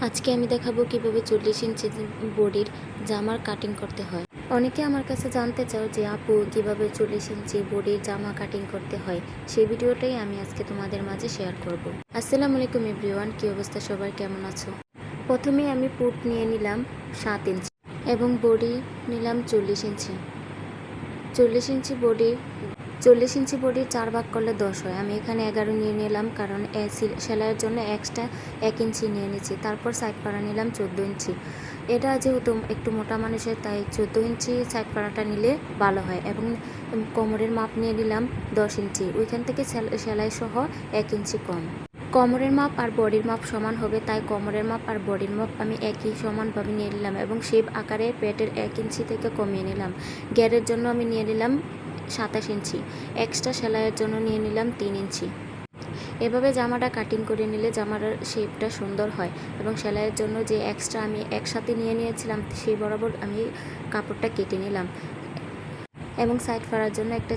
আজকে আমি দেখাবো কিভাবে 40 ইঞ্চি বডির জামার কাটিং করতে হয়। অনেকে আমার কাছে জানতে চাও যে আপু কিভাবে 40 ইঞ্চি বডির জামা কাটিং করতে হয়, সেই ভিডিওটাই আমি আজকে তোমাদের মাঝে শেয়ার করব। আসসালামু আলাইকুম এভরিওয়ান, কি অবস্থা সবার, কেমন আছো? প্রথমে আমি পুট নিয়ে নিলাম 7 ইঞ্চি এবং বডি নিলাম 40 ইঞ্চি। 40 ইঞ্চি বডির 4 ভাগ করলে 10 হয়। আমি এখানে 11 নিয়ে নিলাম, কারণ সেলাইয়ের জন্য এক্সট্রা 1 ইঞ্চি নিয়ে নিচ্ছি। তারপর সাইড পাড়া নিলাম 14 ইঞ্চি। এটা যেহেতু একটু মোটা মানুষের, তাই 14 ইঞ্চি সাইড পাড়াটা নিলে ভালো হয়। এবং কোমরের মাপ নিয়ে নিলাম 10 ইঞ্চি। ওইখান থেকে সেলাই সহ 1 ইঞ্চি কম। কোমরের মাপ আর বডির মাপ সমান হবে, তাই কোমরের মাপ আর বডির মাপ আমি একই সমানভাবে নিয়ে নিলাম এবং শেপ আকারে পেটের 1 ইঞ্চি থেকে কমিয়ে নিলাম। গ্যারের জন্য আমি নিয়ে নিলাম 27 ইঞ্চি। এক্সট্রা সেলাইয়ের জন্য নিয়ে নিলাম 3 ইঞ্চি। এভাবে জামাটা কাটিং করে নিলে জামার শেপটা সুন্দর হয়। এবং সেলাইয়ের জন্য যে এক্সট্রা আমি একসাথে নিয়ে নিয়েছিলাম, সেই বরাবর আমি কাপড়টা কেটে নিলাম এবং সাইড ফাড়ার জন্য একটা